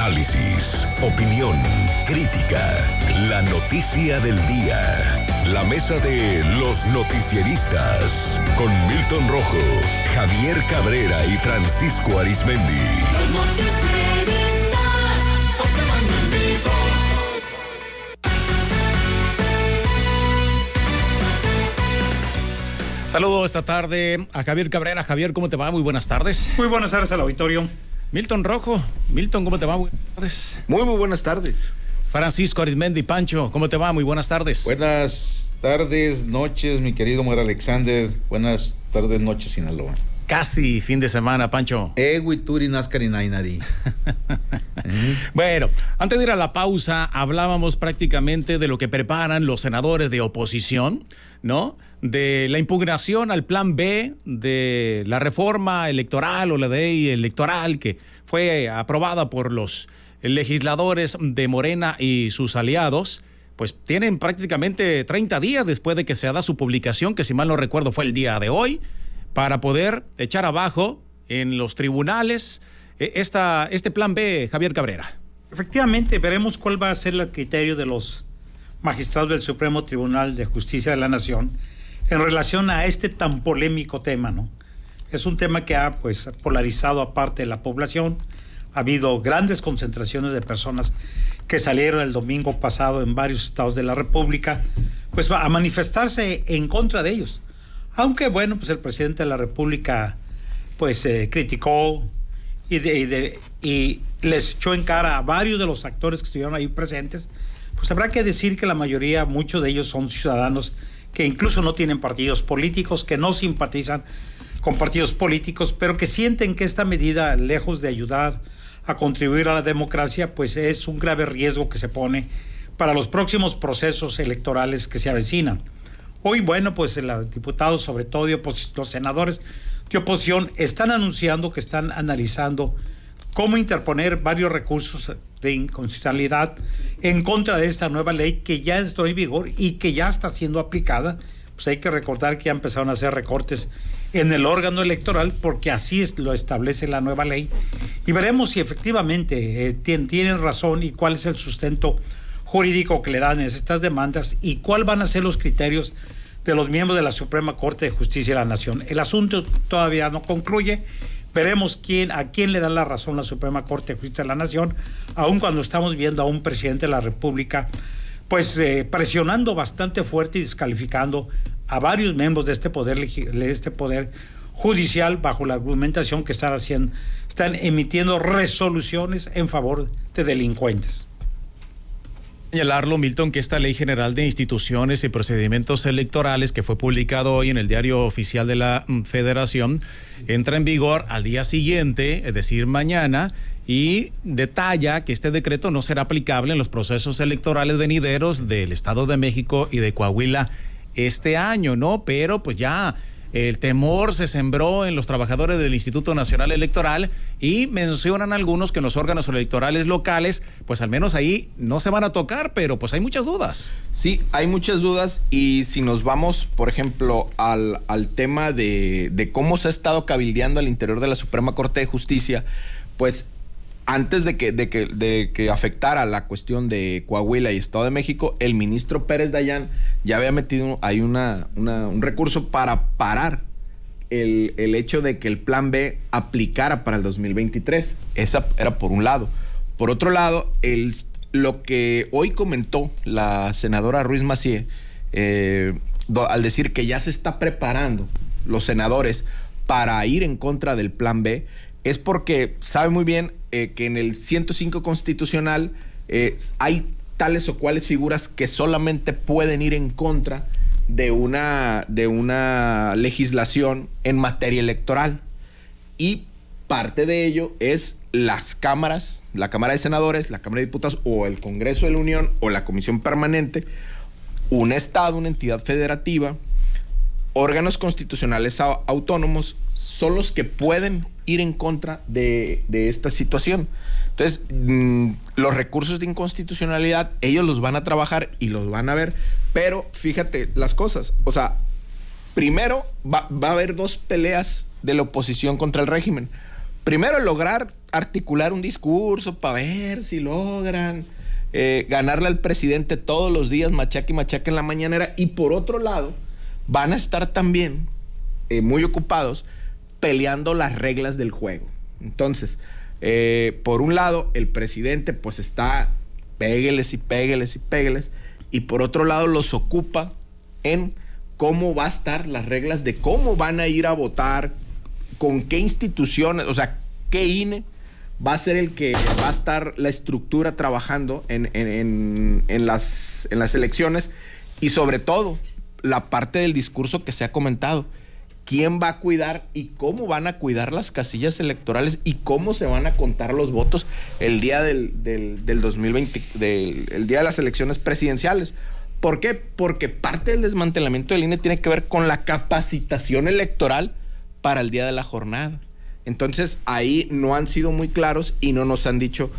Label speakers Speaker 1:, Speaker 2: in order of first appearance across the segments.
Speaker 1: Análisis, opinión, crítica, la noticia del día. La mesa de los noticieristas con Milton Rojo, Javier Cabrera y Francisco Arizmendi.
Speaker 2: Los noticieristas, observando en vivo.
Speaker 3: Saludo esta tarde a Javier Cabrera. Javier, ¿cómo te va? Muy buenas tardes.
Speaker 4: Muy buenas tardes al auditorio.
Speaker 3: Milton Rojo. Milton, ¿cómo te va? Buenas tardes.
Speaker 5: Muy buenas tardes.
Speaker 3: Francisco Arizmendi. Pancho, ¿cómo te va? Muy buenas tardes.
Speaker 6: Buenas tardes, noches, mi querido Mujer Alexander. Buenas tardes, noches, Sinaloa.
Speaker 3: Casi fin de semana, Pancho.
Speaker 6: Turi, Nascari, Nainari.
Speaker 3: Bueno, antes de ir a la pausa, hablábamos prácticamente de lo que preparan los senadores de oposición, ¿no? De la impugnación al plan B de la reforma electoral o la ley electoral que fue aprobada por los legisladores de Morena y sus aliados. Pues tienen prácticamente 30 días después de que se haga su publicación, que si mal no recuerdo fue el día de hoy, para poder echar abajo en los tribunales este plan B, Javier Cabrera.
Speaker 4: Efectivamente, veremos cuál va a ser el criterio de los magistrados del Supremo Tribunal de Justicia de la Nación en relación a este tan polémico tema, ¿no? Es un tema que ha polarizado a parte de la población. Ha habido grandes concentraciones de personas que salieron el domingo pasado en varios estados de la República, pues a manifestarse en contra de ellos. Aunque el presidente de la República criticó y les echó en cara a varios de los actores que estuvieron ahí presentes. Pues habrá que decir que la mayoría, muchos de ellos son ciudadanos que incluso no tienen partidos políticos, que no simpatizan con partidos políticos, pero que sienten que esta medida, lejos de ayudar a contribuir a la democracia, pues es un grave riesgo que se pone para los próximos procesos electorales que se avecinan. Hoy, los diputados, sobre todo los senadores de oposición, están anunciando que están analizando cómo interponer varios recursos de inconstitucionalidad en contra de esta nueva ley que ya está en vigor y que ya está siendo aplicada. Pues hay que recordar que ya empezaron a hacer recortes en el órgano electoral porque así lo establece la nueva ley. Y veremos si efectivamente tienen razón y cuál es el sustento jurídico que le dan a estas demandas y cuáles van a ser los criterios de los miembros de la Suprema Corte de Justicia de la Nación. El asunto todavía no concluye. Veremos a quién le da la razón la Suprema Corte de Justicia de la Nación, aun cuando estamos viendo a un presidente de la República presionando bastante fuerte y descalificando a varios miembros de este poder judicial bajo la argumentación que están emitiendo resoluciones en favor de delincuentes.
Speaker 3: Señalarlo, Milton, que esta Ley General de Instituciones y Procedimientos Electorales, que fue publicado hoy en el Diario Oficial de la Federación, entra en vigor al día siguiente, es decir, mañana, y detalla que este decreto no será aplicable en los procesos electorales venideros del Estado de México y de Coahuila este año, ¿no? Pero pues ya el temor se sembró en los trabajadores del Instituto Nacional Electoral y mencionan algunos que en los órganos electorales locales, pues al menos ahí no se van a tocar, pero pues hay muchas dudas.
Speaker 5: Sí, hay muchas dudas y si nos vamos, por ejemplo, al tema de cómo se ha estado cabildeando al interior de la Suprema Corte de Justicia, pues antes de que afectara la cuestión de Coahuila y Estado de México, el ministro Pérez Dayán ya había metido ahí un recurso para parar el hecho de que el plan B aplicara para el 2023. Esa era por un lado. Por otro lado, lo que hoy comentó la senadora Ruiz Massieu, al decir que ya se está preparando los senadores para ir en contra del plan B, es porque sabe muy bien que en el 105 constitucional hay tales o cuales figuras que solamente pueden ir en contra de una legislación en materia electoral. Y parte de ello es las cámaras, la Cámara de Senadores, la Cámara de Diputados o el Congreso de la Unión o la Comisión Permanente, un Estado, una entidad federativa, órganos constitucionales autónomos, son los que pueden ir en contra de esta situación. Entonces, los recursos de inconstitucionalidad, ellos los van a trabajar y los van a ver, pero fíjate las cosas, o sea, primero va a haber dos peleas de la oposición contra el régimen. Primero, lograr articular un discurso para ver si logran ganarle al presidente todos los días, machaque y machaque en la mañanera, y por otro lado van a estar también muy ocupados peleando las reglas del juego. Entonces, por un lado, el presidente pues está pégueles y pégueles y pégueles, y por otro lado los ocupa en cómo va a estar las reglas de cómo van a ir a votar, con qué instituciones, o sea, qué INE va a ser el que va a estar la estructura trabajando en las elecciones, y sobre todo la parte del discurso que se ha comentado. ¿Quién va a cuidar y cómo van a cuidar las casillas electorales y cómo se van a contar los votos el día del 2020, el día de las elecciones presidenciales? ¿Por qué? Porque parte del desmantelamiento del INE tiene que ver con la capacitación electoral para el día de la jornada. Entonces, ahí no han sido muy claros y no nos han dicho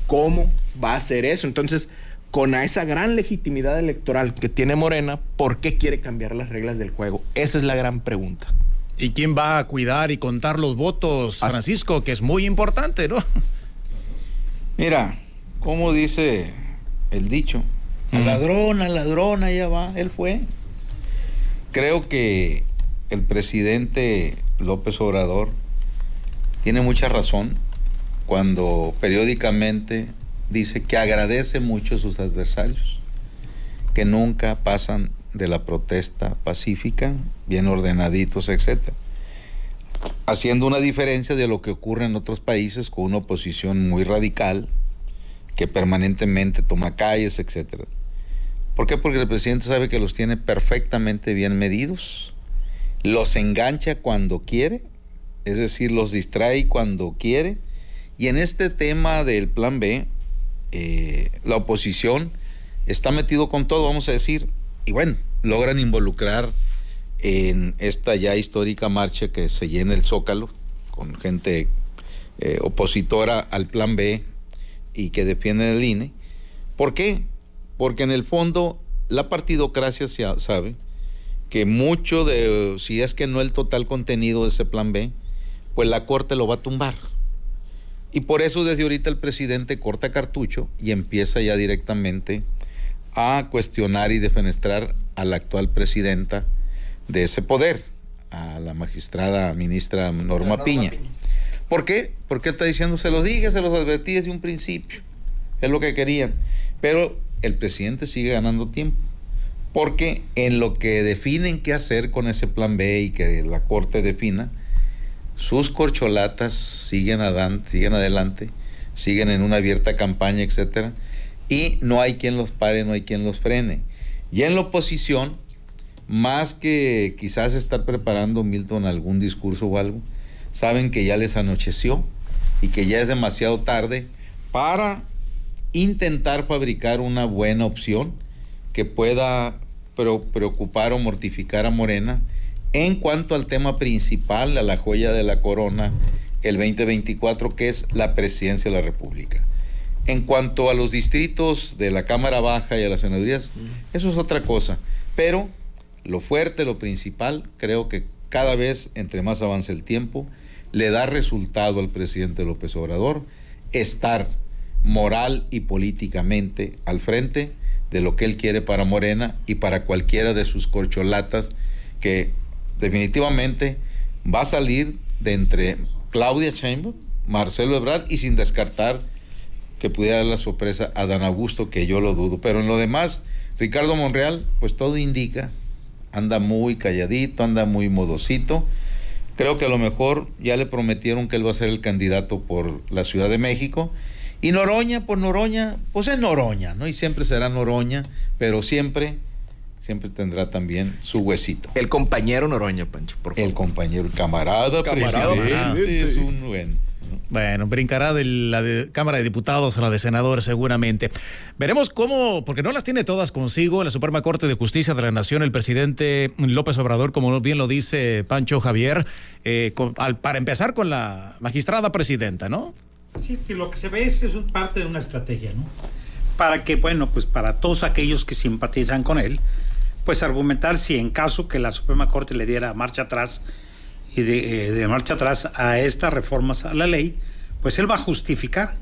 Speaker 5: cómo va a ser eso. Entonces, con esa gran legitimidad electoral que tiene Morena, ¿por qué quiere cambiar las reglas del juego? Esa es la gran pregunta.
Speaker 3: ¿Y quién va a cuidar y contar los votos, Francisco? Que es muy importante, ¿no?
Speaker 6: Mira, como dice el dicho, al ladrón, allá va, él fue. Creo que el presidente López Obrador tiene mucha razón cuando periódicamente dice que agradece mucho a sus adversarios, que nunca pasan de la protesta pacífica, bien ordenaditos, etcétera, haciendo una diferencia de lo que ocurre en otros países con una oposición muy radical que permanentemente toma calles, etcétera. ¿Por qué? Porque el presidente sabe que los tiene perfectamente bien medidos, los engancha cuando quiere, es decir, los distrae cuando quiere, y en este tema del plan B, la oposición está metido con todo, vamos a decir, y bueno, logran involucrar en esta ya histórica marcha que se llena el Zócalo con gente opositora al plan B y que defienden el INE. ¿Por qué? Porque en el fondo la partidocracia sabe que mucho de, si es que no el total contenido de ese plan B, pues la Corte lo va a tumbar. Y por eso desde ahorita el presidente corta cartucho y empieza ya directamente a cuestionar y defenestrar a la actual presidenta de ese poder, a la magistrada ministra Norma Piña. ¿Por qué? Porque él está diciendo, se los dije, se los advertí desde un principio, es lo que querían. Pero el presidente sigue ganando tiempo, porque en lo que definen qué hacer con ese plan B y que la Corte defina, sus corcholatas siguen adelante, siguen en una abierta campaña, etcétera, y no hay quien los pare, no hay quien los frene. Y en la oposición, más que quizás estar preparando, Milton, algún discurso o algo, saben que ya les anocheció y que ya es demasiado tarde para intentar fabricar una buena opción que pueda preocupar o mortificar a Morena en cuanto al tema principal, a la joya de la corona, el 2024, que es la presidencia de la República. En cuanto a los distritos de la Cámara Baja y a las senadurías, eso es otra cosa. Pero lo fuerte, lo principal, creo que cada vez, entre más avance el tiempo, le da resultado al presidente López Obrador estar moral y políticamente al frente de lo que él quiere para Morena y para cualquiera de sus corcholatas, que definitivamente va a salir de entre Claudia Sheinbaum, Marcelo Ebrard, y sin descartar que pudiera dar la sorpresa a Dan Augusto, que yo lo dudo. Pero en lo demás, Ricardo Monreal, pues todo indica, anda muy calladito, anda muy modosito. Creo que a lo mejor ya le prometieron que él va a ser el candidato por la Ciudad de México. Y Noroña, pues es Noroña, ¿no? Y siempre será Noroña, pero siempre tendrá también su huesito.
Speaker 5: El compañero Noroña, Pancho, por favor.
Speaker 6: El compañero, camarada presidente. Es un buen, ¿no?
Speaker 3: Bueno, brincará de la Cámara de Diputados a la de Senadores seguramente. Veremos cómo, porque no las tiene todas consigo en la Suprema Corte de Justicia de la Nación el presidente López Obrador, como bien lo dice Pancho Javier, para empezar con la magistrada presidenta, ¿no?
Speaker 4: Sí, que lo que se ve es parte de una estrategia, ¿no? Para que, bueno, pues para todos aquellos que simpatizan con él, pues argumentar si en caso que la Suprema Corte le diera marcha atrás y de marcha atrás a estas reformas a la ley, pues él va a justificar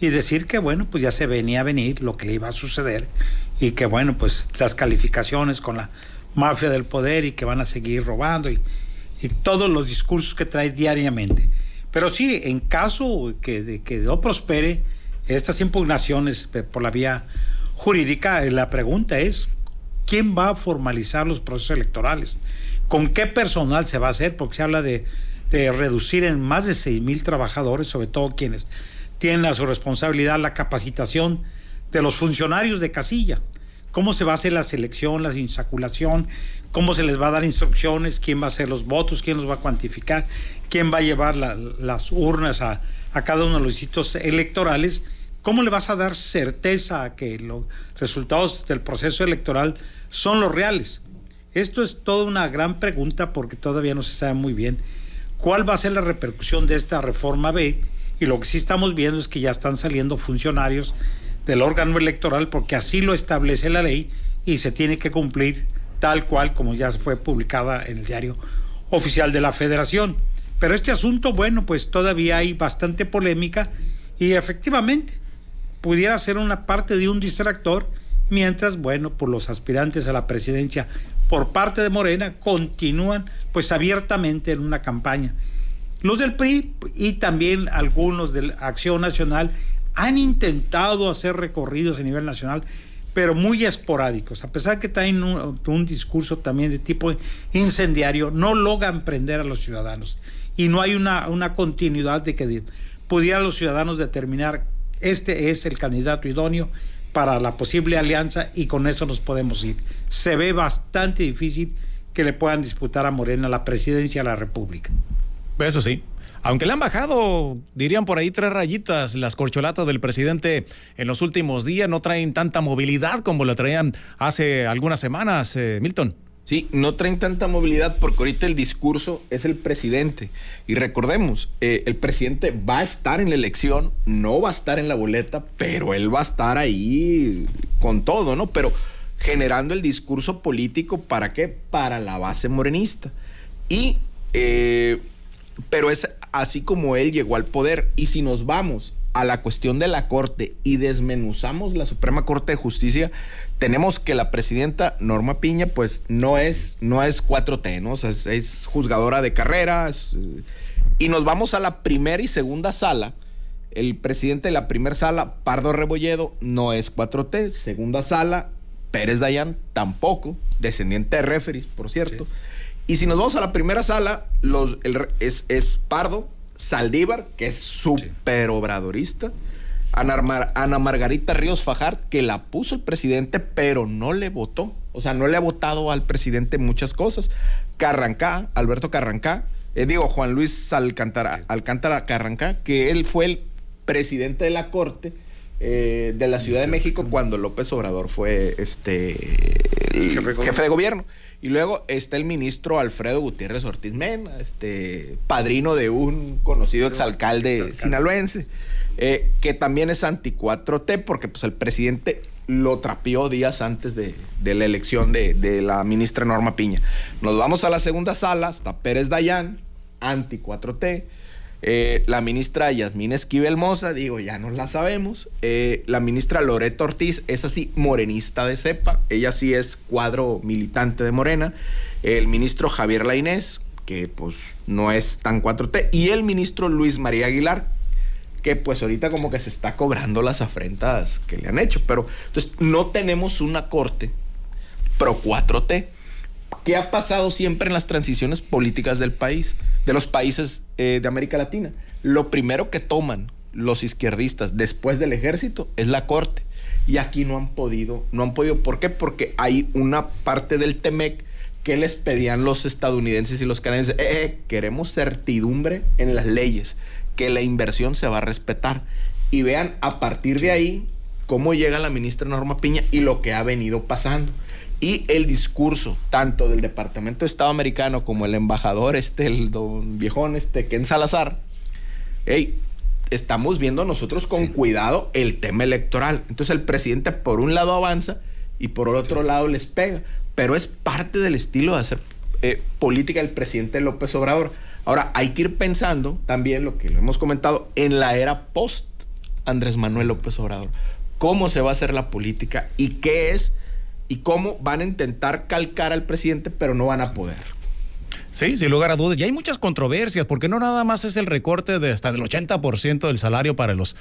Speaker 4: y decir que bueno, pues ya se venía a venir lo que le iba a suceder y que bueno, pues las calificaciones con la mafia del poder y que van a seguir robando y todos los discursos que trae diariamente. Pero sí, en caso de que no prospere estas impugnaciones por la vía jurídica, la pregunta es ¿quién va a formalizar los procesos electorales? ¿Con qué personal se va a hacer? Porque se habla de reducir en más de 6,000 trabajadores, sobre todo quienes tienen a su responsabilidad la capacitación de los funcionarios de casilla. ¿Cómo se va a hacer la selección, la insaculación? ¿Cómo se les va a dar instrucciones? ¿Quién va a hacer los votos? ¿Quién los va a cuantificar? ¿Quién va a llevar las urnas a cada uno de los sitios electorales? ¿Cómo le vas a dar certeza a que los resultados del proceso electoral son los reales? Esto es toda una gran pregunta porque todavía no se sabe muy bien cuál va a ser la repercusión de esta reforma B, y lo que sí estamos viendo es que ya están saliendo funcionarios del órgano electoral porque así lo establece la ley y se tiene que cumplir tal cual como ya fue publicada en el Diario Oficial de la Federación. Pero este asunto, bueno, pues todavía hay bastante polémica y efectivamente pudiera ser una parte de un distractor, mientras, bueno, pues los aspirantes a la presidencia por parte de Morena continúan pues abiertamente en una campaña. Los del PRI y también algunos de Acción Nacional han intentado hacer recorridos a nivel nacional, pero muy esporádicos. A pesar que traen un discurso también de tipo incendiario, no logran prender a los ciudadanos. Y no hay una continuidad de que pudieran los ciudadanos determinar este es el candidato idóneo para la posible alianza y con eso nos podemos ir. Se ve bastante difícil que le puedan disputar a Morena la presidencia de la República.
Speaker 3: Eso sí. Aunque le han bajado, dirían por ahí 3 rayitas, las corcholatas del presidente en los últimos días, no traen tanta movilidad como la traían hace algunas semanas, Milton.
Speaker 5: Sí, no traen tanta movilidad porque ahorita el discurso es el presidente. Y recordemos, el presidente va a estar en la elección, no va a estar en la boleta, pero él va a estar ahí con todo, ¿no? Pero generando el discurso político, ¿para qué? Para la base morenista. Pero es así como él llegó al poder. Y si nos vamos a la cuestión de la Corte y desmenuzamos la Suprema Corte de Justicia, tenemos que la presidenta Norma Piña pues no es 4T, ¿no? O sea, es juzgadora de carrera. Y nos vamos a la primera y segunda sala. El presidente de la primera sala, Pardo Rebolledo, no es 4T. Segunda sala, Pérez Dayán, tampoco. Descendiente de referees, por cierto. Sí. Y si nos vamos a la primera sala, es Pardo, Saldívar, que es súper obradorista, Ana Margarita Ríos Fajard, que la puso el presidente, pero no le votó. O sea, no le ha votado al presidente muchas cosas. Alberto Carrancá, Juan Luis Alcántara Carrancá, que él fue el presidente de la Corte de la Ciudad de México cuando López Obrador fue el jefe de gobierno. Y luego está el ministro Alfredo Gutiérrez Ortiz Mena, padrino de un conocido exalcalde sinaloense, que también es anti-4T porque pues el presidente lo trapeó días antes de la elección de la ministra Norma Piña. Nos vamos a la segunda sala, está Pérez Dayán, anti-4T. La ministra Yasmín Esquivel Moza, ya no la sabemos. La ministra Loreto Ortiz, es así, morenista de cepa, ella sí es cuadro militante de Morena. El ministro Javier Lainez, que pues no es tan 4T, y el ministro Luis María Aguilar, que pues ahorita como que se está cobrando las afrentas que le han hecho. Pero entonces no tenemos una corte pro 4T. ¿Qué ha pasado siempre en las transiciones políticas del país, de los países de América Latina? Lo primero que toman los izquierdistas después del ejército es la corte. Y aquí no han podido. ¿Por qué? Porque hay una parte del TEMEC que les pedían los estadounidenses y los canadienses. Queremos certidumbre en las leyes, que la inversión se va a respetar. Y vean a partir de ahí cómo llega la ministra Norma Piña y lo que ha venido pasando. Y el discurso, tanto del Departamento de Estado americano como el embajador, el don viejón, Ken Salazar, estamos viendo nosotros con cuidado el tema electoral. Entonces el presidente por un lado avanza y por el otro lado les pega. Pero es parte del estilo de hacer política del presidente López Obrador. Ahora, hay que ir pensando también lo que lo hemos comentado en la era post Andrés Manuel López Obrador. ¿Cómo se va a hacer la política y qué es y cómo van a intentar calcar al presidente, pero no van a poder?
Speaker 3: Sí, sin lugar a dudas. Y hay muchas controversias, porque no nada más es el recorte de hasta del 80% del salario para los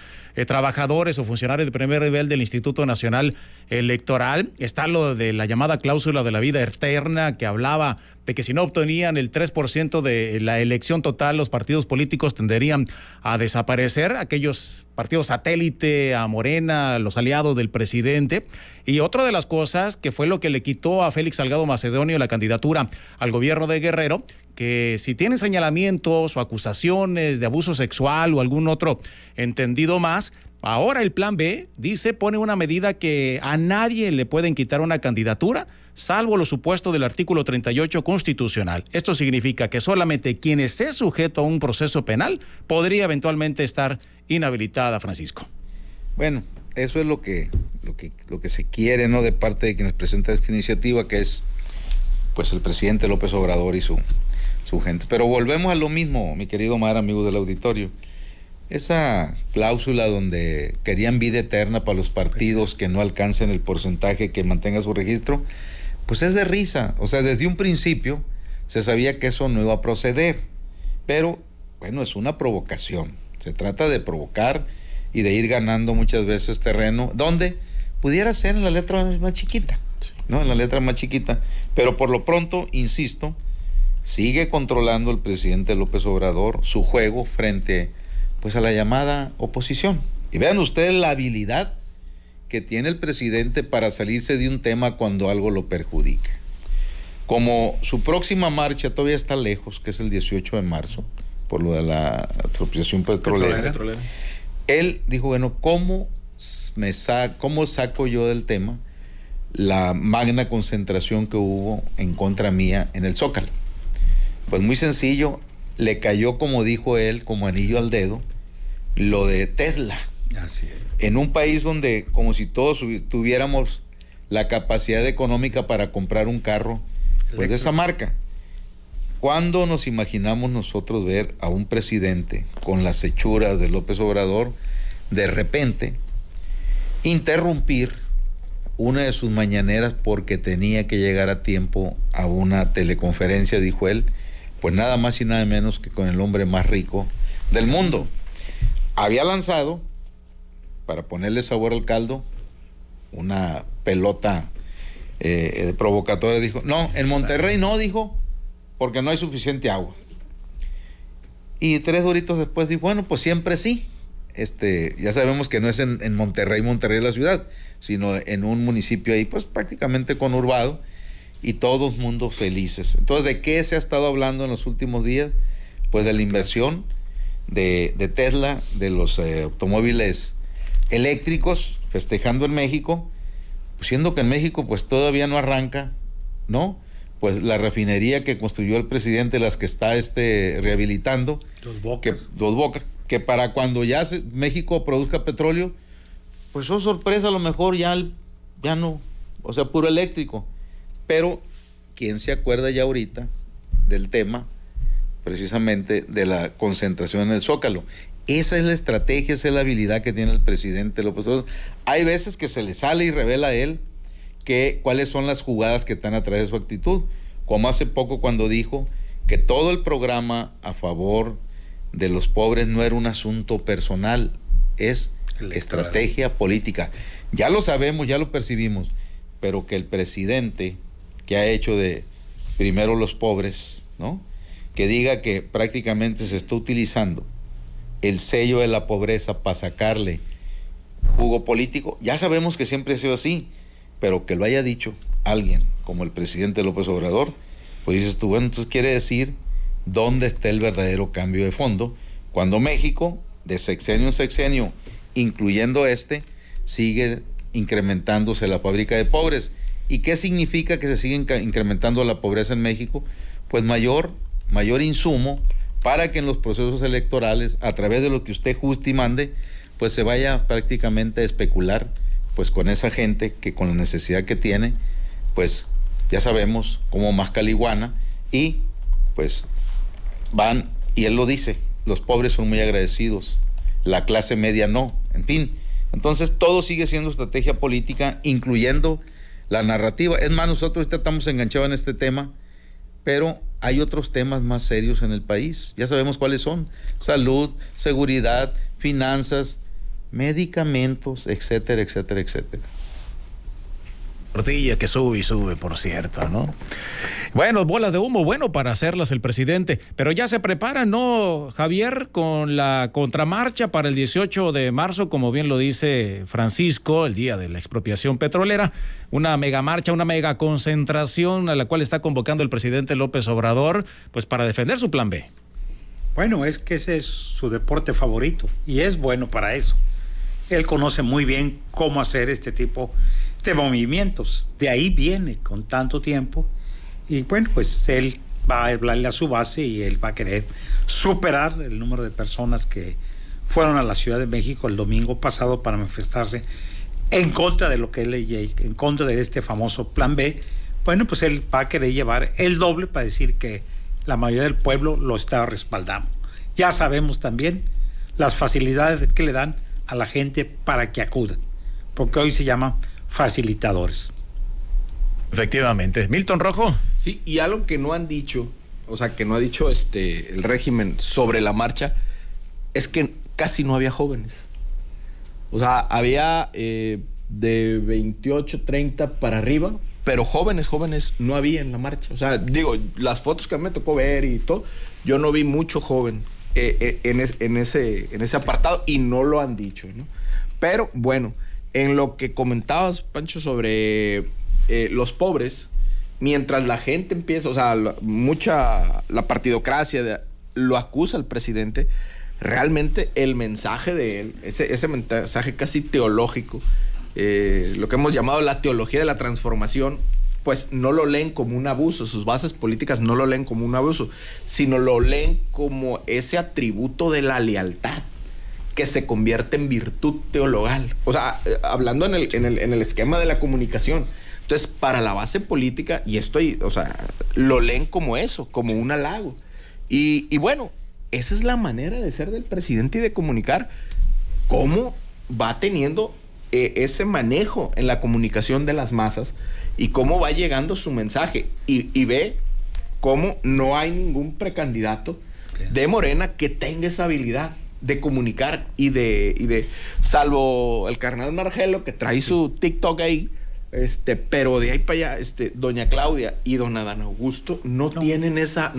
Speaker 3: trabajadores o funcionarios de primer nivel del Instituto Nacional Electoral. Está lo de la llamada cláusula de la vida eterna, que hablaba de que si no obtenían el 3% de la elección total, los partidos políticos tenderían a desaparecer, aquellos partidos satélite a Morena, los aliados del presidente. Y otra de las cosas que fue lo que le quitó a Félix Salgado Macedonio la candidatura al gobierno de Guerrero, que si tienen señalamientos o acusaciones de abuso sexual o algún otro entendido más, ahora el plan B dice, pone una medida que a nadie le pueden quitar una candidatura, salvo los supuestos del artículo 38 constitucional. Esto significa que solamente quien esté sujeto a un proceso penal podría eventualmente estar inhabilitada, Francisco.
Speaker 6: Bueno, eso es lo que se quiere, ¿no?, de parte de quienes presentan esta iniciativa, que es pues el presidente López Obrador y su gente. Pero volvemos a lo mismo, mi querido Omar, amigos del auditorio. Esa cláusula donde querían vida eterna para los partidos que no alcancen el porcentaje que mantenga su registro, pues es de risa. O sea, desde un principio se sabía que eso no iba a proceder. Pero, bueno, es una provocación. Se trata de provocar y de ir ganando muchas veces terreno, donde pudiera ser en la letra más chiquita, ¿no? En la letra más chiquita. Pero por lo pronto, insisto, sigue controlando el presidente López Obrador su juego frente pues a la llamada oposición. Y vean ustedes la habilidad que tiene el presidente para salirse de un tema cuando algo lo perjudica. Como su próxima marcha todavía está lejos, que es el 18 de marzo, por lo de la expropiación petrolera. Él dijo, bueno, ¿cómo saco yo del tema la magna concentración que hubo en contra mía en el Zócalo? Pues muy sencillo, le cayó, como dijo él, como anillo al dedo, lo de Tesla.
Speaker 4: Así es.
Speaker 6: En un país donde, como si todos tuviéramos la capacidad económica para comprar un carro, pues de esa marca. ¿Cuándo nos imaginamos nosotros ver a un presidente con las hechuras de López Obrador de repente interrumpir una de sus mañaneras porque tenía que llegar a tiempo a una teleconferencia, dijo él, pues nada más y nada menos que con el hombre más rico del mundo? Había lanzado, para ponerle sabor al caldo, una pelota provocatoria. Dijo, no, en Monterrey no, dijo, porque no hay suficiente agua. Y 3 horitos después dijo, bueno, pues siempre sí. Ya sabemos que no es en Monterrey la ciudad, sino en un municipio ahí, pues prácticamente conurbado, y todos mundos felices. Entonces, ¿de qué se ha estado hablando en los últimos días? Pues de la inversión de Tesla, de los automóviles eléctricos, festejando en México, siendo que en México pues todavía no arranca, ¿no? Pues la refinería que construyó el presidente, las que está rehabilitando, Dos Bocas, que para cuando ya México produzca petróleo, pues oh sorpresa, a lo mejor ya no, o sea, puro eléctrico. Pero, ¿quién se acuerda ya ahorita del tema, precisamente, de la concentración en el Zócalo? Esa es la estrategia, esa es la habilidad que tiene el presidente López Obrador. Hay veces que se le sale y revela a él cuáles son las jugadas que están atrás de su actitud, como hace poco cuando dijo que todo el programa a favor de los pobres no era un asunto personal, es estrategia política. Ya lo sabemos, ya lo percibimos, pero que el presidente, que ha hecho de primero los pobres, ¿no?, que diga que prácticamente se está utilizando el sello de la pobreza para sacarle jugo político, ya sabemos que siempre ha sido así, pero que lo haya dicho alguien como el presidente López Obrador, pues dices tú, bueno, entonces quiere decir dónde está el verdadero cambio de fondo, cuando México, de sexenio en sexenio, incluyendo sigue incrementándose la fábrica de pobres. ¿Y qué significa que se sigue incrementando la pobreza en México? Pues mayor insumo para que en los procesos electorales, a través de lo que usted juste y mande, pues se vaya prácticamente a especular pues con esa gente que con la necesidad que tiene, pues ya sabemos, como más caliguana, y pues van Y él lo dice, los pobres son muy agradecidos, la clase media no, en fin. Entonces todo sigue siendo estrategia política, incluyendo la narrativa. Es más, nosotros ahorita estamos enganchados en este tema, pero hay otros temas más serios en el país. Ya sabemos cuáles son: salud, seguridad, finanzas, medicamentos, etcétera, etcétera, etcétera.
Speaker 3: Tortilla que sube y sube, por cierto, ¿no? Bueno, bolas de humo, bueno para hacerlas el presidente, pero ya se prepara, ¿no, Javier? Con la contramarcha para el 18 de marzo, como bien lo dice Francisco, el día de la expropiación petrolera, una mega marcha, una mega concentración a la cual está convocando el presidente López Obrador, pues para defender su plan B.
Speaker 4: Bueno, es que ese es su deporte favorito y es bueno para eso. Él conoce muy bien cómo hacer este tipo de movimientos. De ahí viene con tanto tiempo. Y bueno, pues él va a hablarle a su base y él va a querer superar el número de personas que fueron a la Ciudad de México el domingo pasado para manifestarse en contra de lo que él en contra de este famoso plan B. Bueno, pues él va a querer llevar el doble para decir que la mayoría del pueblo lo está respaldando. Ya sabemos también las facilidades que le dan a la gente para que acuda, porque hoy se llaman facilitadores.
Speaker 3: Efectivamente. Milton Rojo.
Speaker 5: Sí, y algo que no han dicho, o sea, que no ha dicho el régimen sobre la marcha, es que casi no había jóvenes. O sea, había de 28, 30 para arriba, pero jóvenes no había en la marcha. O sea, digo, las fotos que me tocó ver y todo, yo no vi mucho joven en ese apartado, y no lo han dicho, ¿no? Pero bueno, en lo que comentabas, Pancho, sobre los pobres, mientras la gente empieza, o sea, la partidocracia lo acusa al presidente, realmente el mensaje de él, ese mensaje casi teológico, lo que hemos llamado la teología de la transformación, pues no lo leen como un abuso, sus bases políticas no lo leen como un abuso, sino lo leen como ese atributo de la lealtad que se convierte en virtud teologal. O sea, hablando en el esquema de la comunicación. Entonces, para la base política, lo leen como eso, como un halago. Y bueno, esa es la manera de ser del presidente y de comunicar. Cómo va teniendo ese manejo en la comunicación de las masas y cómo va llegando su mensaje. Y ve cómo no hay ningún precandidato de Morena que tenga esa habilidad de comunicar y de salvo el carnal Margelo, que trae su TikTok ahí, pero de ahí para allá, doña Claudia y don Adán Augusto no tienen esa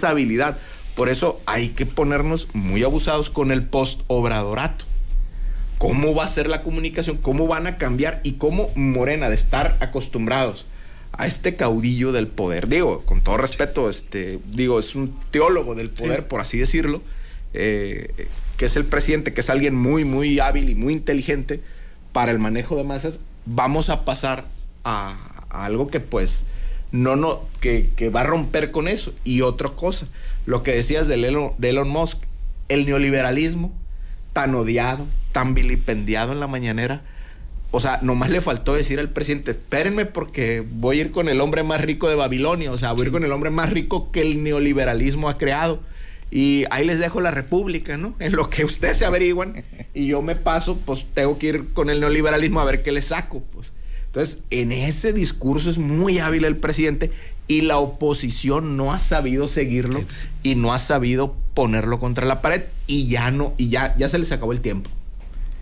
Speaker 5: habilidad. Por eso hay que ponernos muy abusados con el post-obradorato. ¿Cómo va a ser la comunicación? ¿Cómo van a cambiar? Y cómo Morena, de estar acostumbrados a este caudillo del poder, digo, con todo respeto, es un teólogo del poder, sí, por así decirlo, que es el presidente, que es alguien muy, muy hábil y muy inteligente para el manejo de masas, vamos a pasar a algo que pues que va a romper con eso. Y otra cosa, lo que decías de Elon Musk, el neoliberalismo tan odiado, tan vilipendiado en la mañanera. O sea, nomás le faltó decir al presidente, espérenme porque voy a ir con el hombre más rico de Babilonia, o sea, voy a ir con el hombre más rico que el neoliberalismo ha creado. Y ahí les dejo la república, ¿no? En lo que ustedes se averiguan y yo me paso, pues tengo que ir con el neoliberalismo a ver qué le saco, pues. Entonces, en ese discurso es muy hábil el presidente y la oposición no ha sabido seguirlo y no ha sabido ponerlo contra la pared y ya se les acabó el tiempo.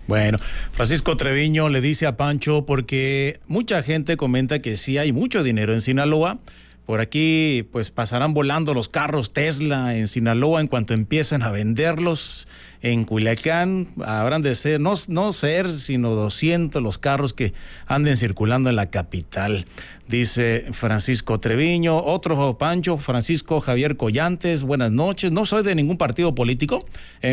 Speaker 3: Bueno, Francisco Treviño le dice a Pancho, porque mucha gente comenta que sí hay mucho dinero en Sinaloa. Por aquí pues pasarán volando los carros Tesla en Sinaloa en cuanto empiecen a venderlos. En Culiacán habrán de ser, no sino 200 los carros que anden circulando en la capital, dice Francisco Treviño. Otro Pancho, Francisco Javier Collantes, buenas noches. No soy de ningún partido político,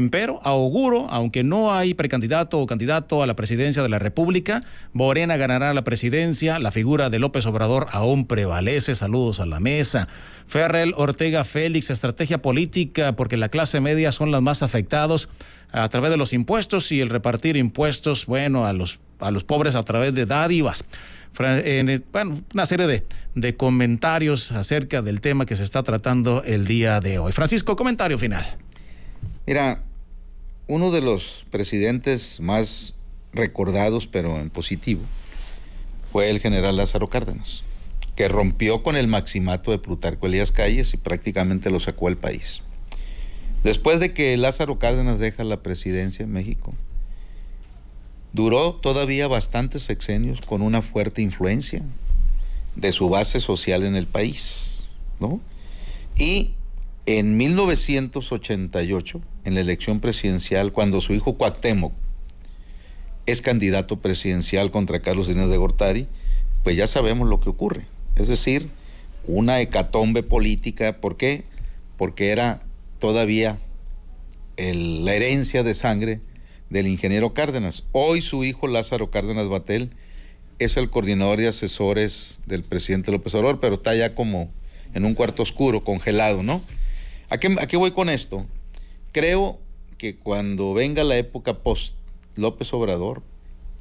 Speaker 3: pero auguro, aunque no hay precandidato o candidato a la presidencia de la República, Morena ganará la presidencia. La figura de López Obrador aún prevalece. Saludos a la mesa. Ferrell Ortega Félix, estrategia política, porque la clase media son las más afectados. a través de los impuestos y el repartir impuestos, bueno, a los pobres a través de dádivas. Bueno, una serie de comentarios acerca del tema que se está tratando el día de hoy. Francisco, comentario final.
Speaker 6: Mira, uno de los presidentes más recordados, pero en positivo, fue el general Lázaro Cárdenas, que rompió con el maximato de Plutarco Elías Calles y prácticamente lo sacó al país. Después de que Lázaro Cárdenas deja la presidencia en México, duró todavía bastantes sexenios con una fuerte influencia de su base social en el país, ¿no? Y en 1988, en la elección presidencial, cuando su hijo Cuauhtémoc es candidato presidencial contra Carlos Salinas de Gortari, pues ya sabemos lo que ocurre. Es decir, una hecatombe política. ¿Por qué? Porque era todavía la herencia de sangre del ingeniero Cárdenas. Hoy su hijo Lázaro Cárdenas Batel es el coordinador de asesores del presidente López Obrador, pero está ya como en un cuarto oscuro, congelado, ¿no? ¿A qué voy con esto? Creo que cuando venga la época post López Obrador,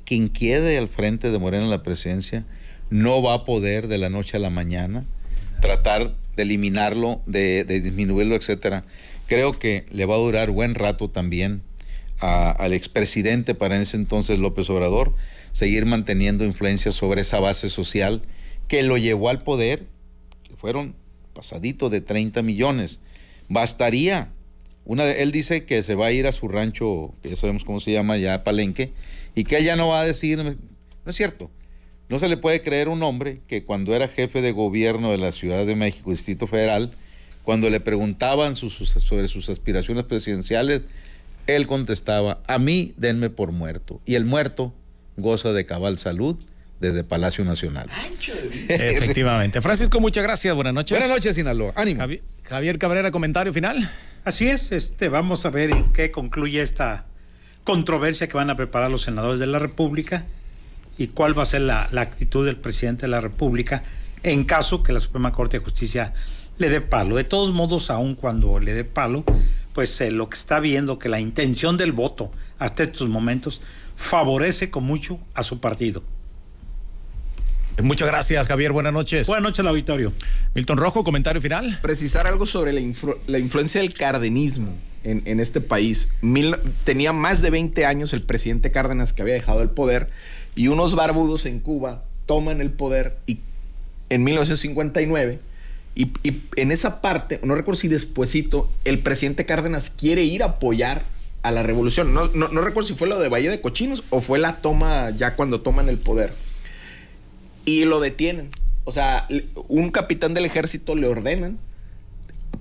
Speaker 6: quien quede al frente de Morena en la presidencia no va a poder de la noche a la mañana tratar de eliminarlo, de disminuirlo, etcétera. Creo que le va a durar buen rato también al expresidente para ese entonces López Obrador seguir manteniendo influencia sobre esa base social que lo llevó al poder, que fueron pasadito de 30 millones. Bastaría. Él dice que se va a ir a su rancho, que ya sabemos cómo se llama, ya Palenque, y que ella no va a decir, no es cierto. No se le puede creer a un hombre que cuando era jefe de gobierno de la Ciudad de México, Distrito Federal, cuando le preguntaban sobre sus aspiraciones presidenciales, él contestaba: a mí denme por muerto. Y el muerto goza de cabal salud desde Palacio Nacional.
Speaker 3: Efectivamente. Francisco, muchas gracias. Buenas noches.
Speaker 6: Buenas noches, Sinaloa. Ánimo.
Speaker 3: Javier Cabrera, comentario final.
Speaker 4: Así es, vamos a ver en qué concluye esta controversia que van a preparar los senadores de la República y cuál va a ser la actitud del presidente de la República en caso que la Suprema Corte de Justicia le dé palo. De todos modos, aun cuando le dé palo, pues lo que está viendo que la intención del voto hasta estos momentos favorece con mucho a su partido.
Speaker 3: Muchas gracias, Javier. Buenas noches.
Speaker 4: Buenas noches al auditorio.
Speaker 3: Milton Rojo, comentario final.
Speaker 5: Precisar algo sobre la influencia del cardenismo en este país. Tenía más de 20 años el presidente Cárdenas que había dejado el poder, y unos barbudos en Cuba toman el poder en 1959, y en esa parte, no recuerdo si despuesito, el presidente Cárdenas quiere ir a apoyar a la revolución. No recuerdo si fue lo de Valle de Cochinos o fue la toma ya cuando toman el poder. Y lo detienen. O sea, un capitán del ejército le ordenan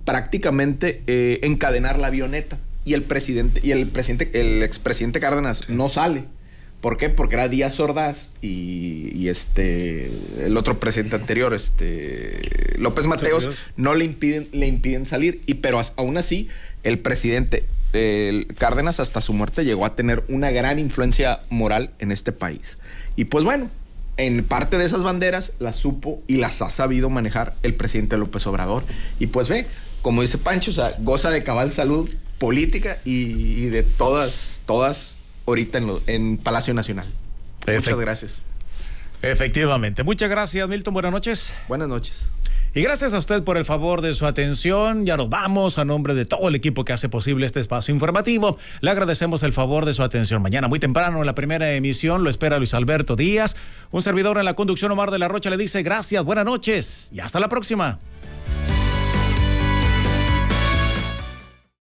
Speaker 5: prácticamente encadenar la avioneta. Y el expresidente Cárdenas no sale. ¿Por qué? Porque era Díaz Ordaz y el otro presidente anterior, López Mateos, no le impiden salir. Pero aún así, el presidente Cárdenas hasta su muerte llegó a tener una gran influencia moral en este país. Y pues bueno, en parte de esas banderas las supo y las ha sabido manejar el presidente López Obrador. Y pues ve, como dice Pancho, o sea, goza de cabal salud política y de todas ahorita en Palacio Nacional. Muchas gracias.
Speaker 3: Efectivamente. Muchas gracias, Milton. Buenas noches.
Speaker 5: Buenas noches.
Speaker 3: Y gracias a usted por el favor de su atención. Ya nos vamos. A nombre de todo el equipo que hace posible este espacio informativo, le agradecemos el favor de su atención. Mañana muy temprano en la primera emisión lo espera Luis Alberto Díaz. Un servidor en la conducción, Omar de la Rocha, le dice gracias, buenas noches y hasta la próxima.